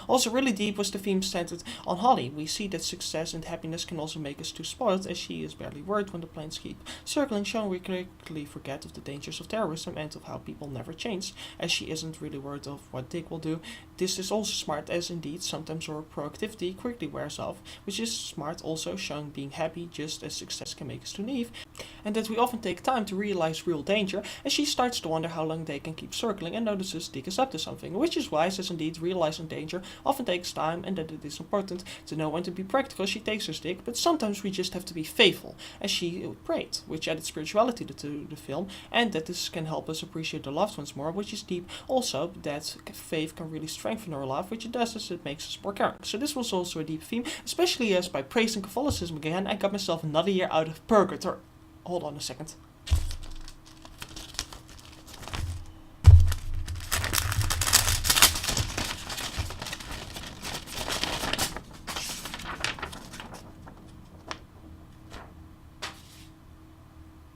Also really deep was the theme centered on Holly. We see that success and happiness can also make us too spoiled, as she is barely worried when the planes keep circling, showing we quickly forget of the dangers of terrorism and of how people never change, as she isn't really worried of what Dick will do. This is also smart, as indeed sometimes her proactivity quickly wears off, which is smart also, showing being happy just as success can make us too naive, and that we often take time to realize real danger, as she starts to wonder how long they can keep circling and notices Dick is up to something, which is wise, as indeed realizing danger often takes time and that it is important to know when to be practical. She takes her stick, but sometimes we just have to be faithful, as she prayed, which added spirituality to the film, and that this can help us appreciate the loved ones more, which is deep. Also, that faith can really strengthen our love, which it does as it makes us more caring. So this was also a deep theme, especially as by praising Catholicism again, I got myself another year out of purgatory. Hold on a second.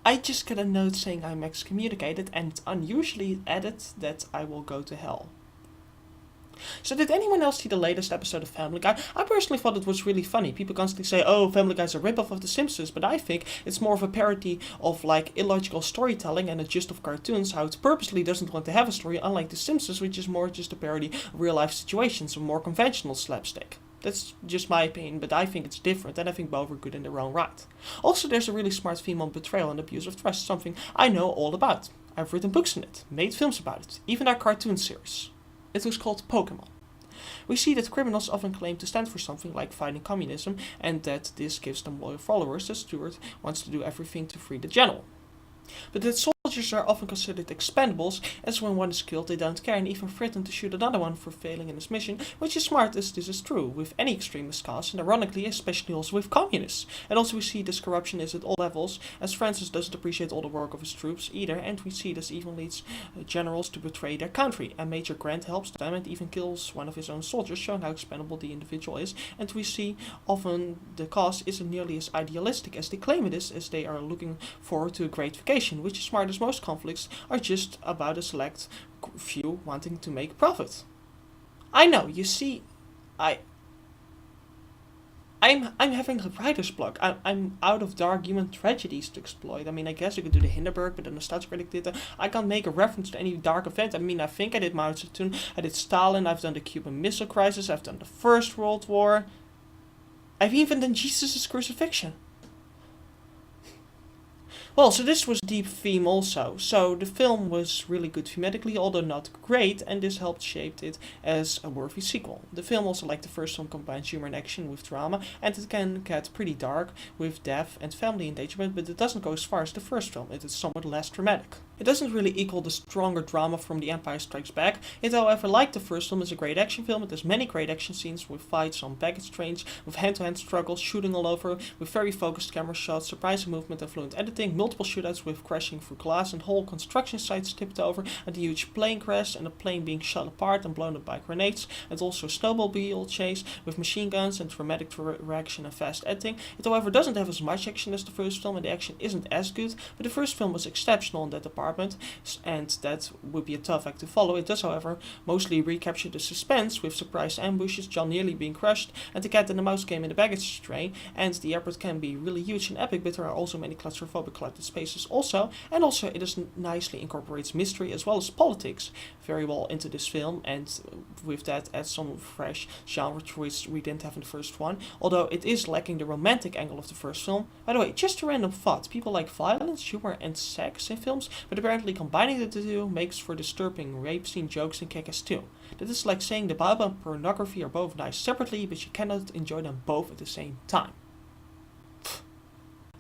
I just got a note saying I'm excommunicated, and it's unusually added that I will go to hell. So did anyone else see the latest episode of Family Guy? I personally thought it was really funny. People constantly say, oh, Family Guy's a ripoff of The Simpsons, but I think it's more of a parody of like illogical storytelling and a gist of cartoons, how it purposely doesn't want to have a story, unlike The Simpsons, which is more just a parody of real life situations, a more conventional slapstick. That's just my opinion, but I think it's different, and I think both are good in their own right. Also, there's a really smart theme on betrayal and abuse of trust, something I know all about. I've written books on it, made films about it, even our cartoon series. It was called Pokemon. We see that criminals often claim to stand for something like fighting communism, and that this gives them loyal followers, as Stuart wants to do everything to free the general. But that soldiers are often considered expendables, as when one is killed they don't care and even threaten to shoot another one for failing in his mission, which is smart, as this is true with any extremist cause, and ironically especially also with communists. And also we see this corruption is at all levels, as Francis doesn't appreciate all the work of his troops either, and we see this even leads generals to betray their country, and Major Grant helps them and even kills one of his own soldiers, showing how expendable the individual is. And we see often the cause isn't nearly as idealistic as they claim it is, as they are looking forward to a great vacation, which is smart, as most conflicts are just about a select few wanting to make profit. I know, you see, I'm having a writer's block. I'm out of dark human tragedies to exploit. I mean, I guess you could do the Hindenburg, but the Nostalgia Critic did that. I can't make a reference to any dark event. I mean, I think I did Mao Zedong, I did Stalin, I've done the Cuban Missile Crisis, I've done the First World War. I've even done Jesus' crucifixion. Well, so this was deep theme also. So the film was really good thematically, although not great, and this helped shape it as a worthy sequel. The film, also like the first film, combines humor and action with drama, and it can get pretty dark with death and family endangerment, but it doesn't go as far as the first film. It is somewhat less dramatic. It doesn't really equal the stronger drama from The Empire Strikes Back. It, however, like the first film, is a great action film. It has many great action scenes with fights on baggage trains, with hand-to-hand struggles, shooting all over, with very focused camera shots, surprising movement and fluent editing, multiple shootouts with crashing through glass and whole construction sites tipped over, and a huge plane crash and a plane being shot apart and blown up by grenades, and also a snowmobile chase with machine guns and dramatic direction and fast editing. It, however, doesn't have as much action as the first film, and the action isn't as good, but the first film was exceptional in that department, and that would be a tough act to follow. It does, however, mostly recapture the suspense with surprise ambushes, John nearly being crushed, and the cat and the mouse game in the baggage train, and the airport can be really huge and epic, but there are also many claustrophobic collected spaces also, and also it is nicely incorporates mystery as well as politics very well into this film, and with that adds some fresh genre choice we didn't have in the first one, although it is lacking the romantic angle of the first film. By the way, just a random thought, people like violence, humor and sex in films, but apparently combining the two makes for disturbing rape scene jokes and kick-ass too. That is like saying the Bible and pornography are both nice separately, but you cannot enjoy them both at the same time.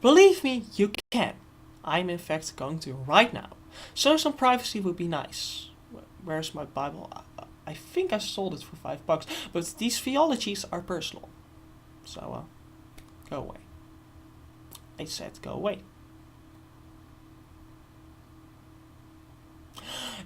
Believe me, you can. I'm in fact going to right now. So some privacy would be nice. Where's my Bible? I think I sold it for $5, but these theologies are personal. So, go away. I said go away.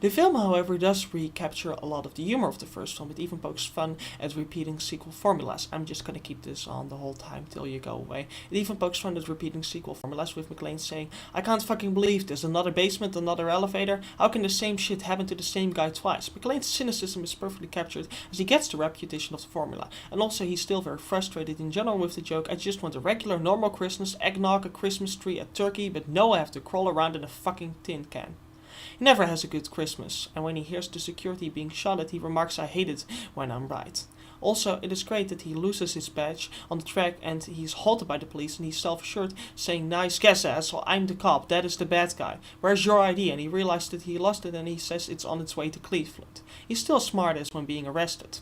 The film, however, does recapture a lot of the humor of the first film. It even pokes fun at repeating sequel formulas. I'm just gonna keep this on the whole time till you go away. It even pokes fun at repeating sequel formulas, with McClane saying, "I can't fucking believe this. Another basement, another elevator. How can the same shit happen to the same guy twice?" McClane's cynicism is perfectly captured as he gets the repetition of the formula. And also he's still very frustrated in general with the joke, "I just want a regular, normal Christmas, eggnog, a Christmas tree, a turkey, but no, I have to crawl around in a fucking tin can." He never has a good Christmas, and when he hears the security being shot at, he remarks, "I hate it when I'm right." Also, it is great that he loses his badge on the track and he's halted by the police, and he's self-assured, saying, "Nice guess, asshole, I'm the cop, that is the bad guy. Where's your ID?" And he realizes that he lost it, and he says it's on its way to Cleveland. He's still smart as when being arrested.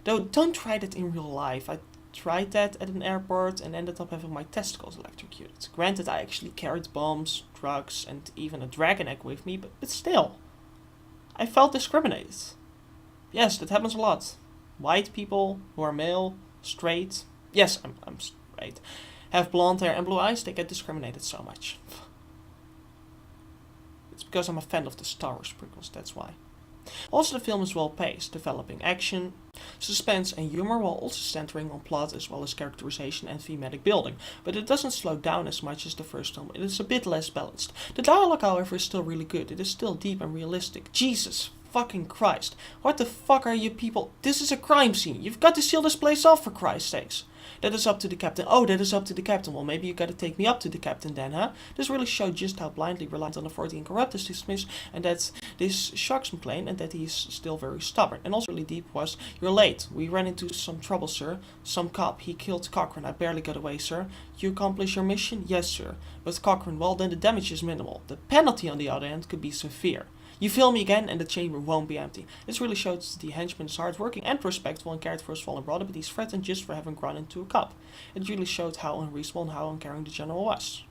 Though, don't try that in real life. I tried that at an airport and ended up having my testicles electrocuted. Granted, I actually carried bombs, drugs, and even a dragon egg with me, but still. I felt discriminated. Yes, that happens a lot. White people who are male, straight, yes, I'm straight, have blonde hair and blue eyes, they get discriminated so much. It's because I'm a fan of the Star Wars prequels, that's why. Also, the film is well paced, developing action, suspense and humor while also centering on plot as well as characterization and thematic building, but it doesn't slow down as much as the first film. It is a bit less balanced. The dialogue, however, is still really good. It is still deep and realistic. Jesus fucking Christ. What the fuck are you people? This is a crime scene. You've got to seal this place off, for Christ's sakes. That is up to the captain. Oh, that is up to the captain. Well, maybe you gotta take me up to the captain then, huh? This really showed just how blindly reliant on authority and corrupt is Smith, and that this shocks McClane, and that he's still very stubborn. And also really deep was, "You're late. We ran into some trouble, sir. Some cop. He killed Cochrane. I barely got away, sir. You accomplish your mission? Yes, sir. But Cochrane, well, then the damage is minimal. The penalty, on the other hand, could be severe. You feel me again, and the chamber won't be empty." This really shows the henchman is hardworking and respectful and cared for his fallen brother, but he's threatened just for having run into a cop. It really showed how unreasonable and how uncaring the general was.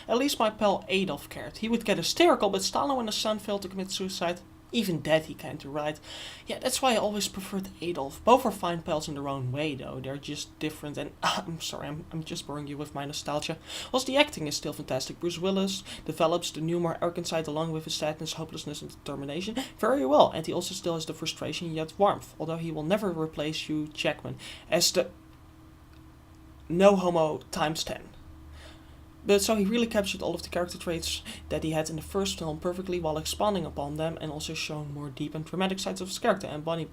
At least my pal Adolf cared. He would get hysterical, but Stalin, when his son failed to commit suicide, even dead he came to right. Yeah, that's why I always preferred Adolf. Both are fine pals in their own way, though. They're just different, and I'm sorry, I'm just boring you with my nostalgia. Also, the acting is still fantastic. Bruce Willis develops the new, more arrogant side along with his sadness, hopelessness, and determination very well, and he also still has the frustration yet warmth, although he will never replace Hugh Jackman as the no homo times 10. But so he really captured all of the character traits that he had in the first film perfectly while expanding upon them and also showing more deep and dramatic sides of his character. And Bonnie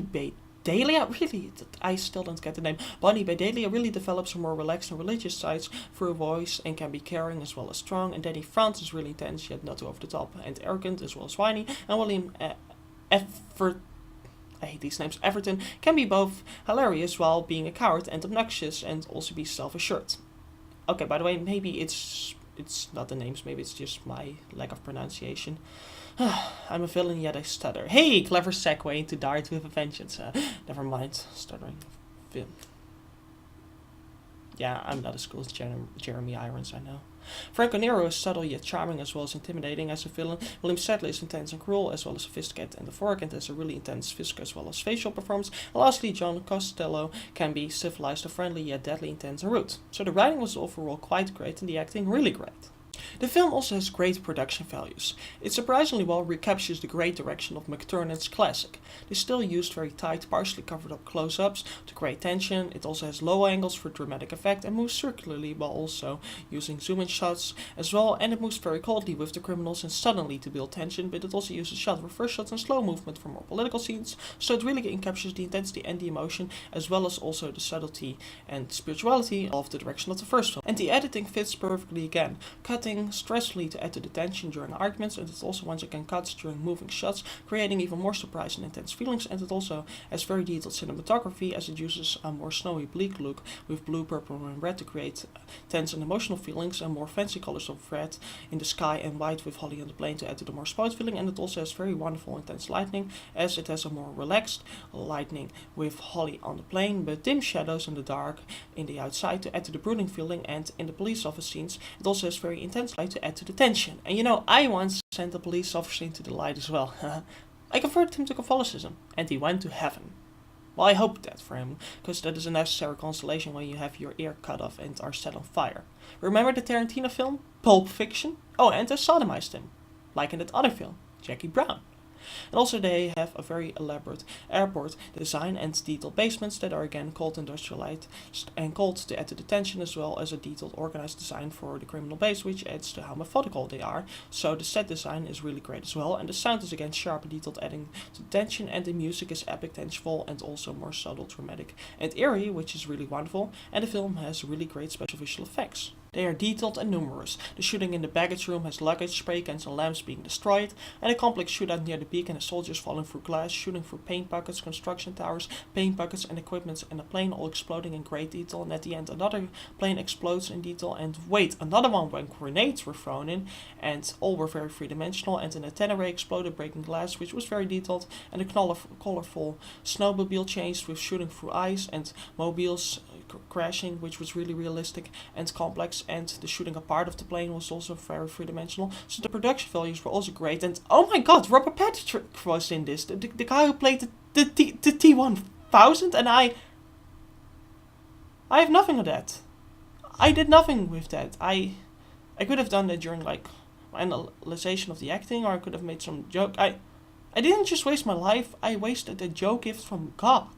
Bedelia, really, I still don't get the name. Bonnie Bedelia really develops her more relaxed and religious sides through her voice and can be caring as well as strong. And Danny France is really intense yet not too over the top and arrogant as well as whiny. And William I hate these names. Everton can be both hilarious while being a coward and obnoxious, and also be self-assured. Okay, by the way, maybe it's not the names, maybe it's just my lack of pronunciation. I'm a villain yet I stutter. Hey, clever segue into Die Hard with a Vengeance. Never mind, stuttering. Yeah, I'm not as cool as Jeremy Irons, I know. Franco Nero is subtle yet charming as well as intimidating as a villain. William Sadler is intense and cruel as well as sophisticated and euphoric, and has a really intense physical as well as facial performance. And lastly, John Costello can be civilized and friendly yet deadly intense and rude. So the writing was overall quite great and the acting really great. The film also has great production values. It surprisingly well recaptures the great direction of McTiernan's classic. They still used very tight, partially covered up close-ups to create tension. It also has low angles for dramatic effect and moves circularly while also using zoom-in shots as well, and it moves very coldly with the criminals and suddenly to build tension, but it also uses shot reverse shots and slow movement for more political scenes, so it really captures the intensity and the emotion as well as also the subtlety and spirituality of the direction of the first film. And the editing fits perfectly again, cutting stressfully to add to the tension during arguments, and it also once again cuts during moving shots, creating even more surprise and intense feelings. And it also has very detailed cinematography as it uses a more snowy, bleak look with blue, purple and red to create tense and emotional feelings, and more fancy colors of red in the sky and white with Holly on the plane to add to the more spoiled feeling. And it also has very wonderful intense lighting as it has a more relaxed lighting with Holly on the plane, but dim shadows in the dark in the outside to add to the brooding feeling. And in the police office scenes it also has very intense light to add to the tension. And you know, I once sent a police officer into the light as well. I converted him to Catholicism and he went to heaven. Well, I hope that for him, because that is a necessary consolation when you have your ear cut off and are set on fire. Remember the Tarantino film, Pulp Fiction? Oh, and they sodomized him, like in that other film, Jackie Brown. And also they have a very elaborate airport design and detailed basements that are again cold industrialized and cold to add to the tension, as well as a detailed organized design for the criminal base, which adds to how methodical they are. So the set design is really great as well, and the sound is again sharp and detailed, adding to tension, and the music is epic, tenseful, and also more subtle, dramatic and eerie, which is really wonderful, and the film has really great special visual effects. They are detailed and numerous. The shooting in the baggage room has luggage, spray cans and lamps being destroyed, and a complex shootout near the beacon has soldiers falling through glass, shooting through paint buckets, construction towers, paint buckets and equipment, and a plane all exploding in great detail, and at the end another plane explodes in detail, and wait, another one when grenades were thrown in, and all were very three-dimensional, and an antenna ray exploded breaking glass, which was very detailed, and a colorful snowmobile changed with shooting through ice, and mobiles crashing, which was really realistic and complex, and the shooting apart of the plane was also very three-dimensional. So the production values were also great, and oh my god, Robert Patrick was in this, the guy who played the T-1000, and I have nothing of that. I did nothing with that. I could have done that during like my analyzation of the acting, or I could have made some joke. I didn't just waste my life, I wasted a joke gift from God.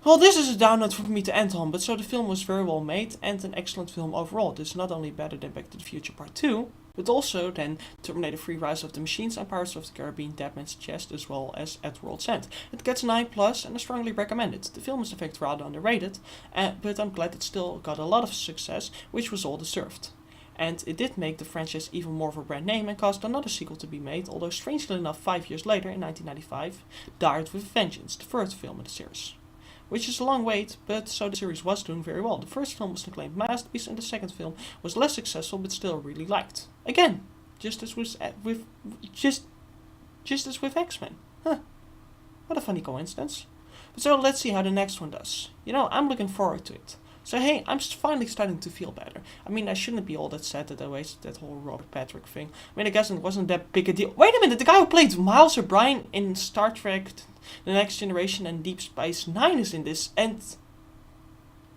Well, this is a down note for me to end on, but so the film was very well made and an excellent film overall. This is not only better than Back to the Future Part 2, but also than Terminator 3 Rise of the Machines and Pirates of the Caribbean Dead Man's Chest, as well as At World's End. It gets a 9+, and I strongly recommend it. The film is in fact rather underrated, but I'm glad it still got a lot of success, which was all deserved. And it did make the franchise even more of a brand name and caused another sequel to be made, although strangely enough 5 years later, in 1995, Die Hard with Vengeance, the third film in the series. Which is a long wait, but so the series was doing very well. The first film was an acclaimed masterpiece, and the second film was less successful, but still really liked. Again, just as with X-Men. Huh. What a funny coincidence. But so let's see how the next one does. You know, I'm looking forward to it. So hey, I'm finally starting to feel better. I mean, I shouldn't be all that sad that I wasted that whole Robert Patrick thing. I mean, I guess it wasn't that big a deal. Wait a minute, the guy who played Miles O'Brien in Star Trek The Next Generation and Deep Space Nine is in this, and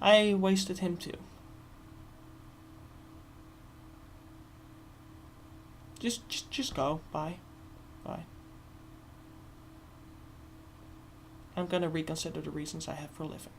I wasted him too. Just go. Bye. Bye. I'm gonna reconsider the reasons I have for living.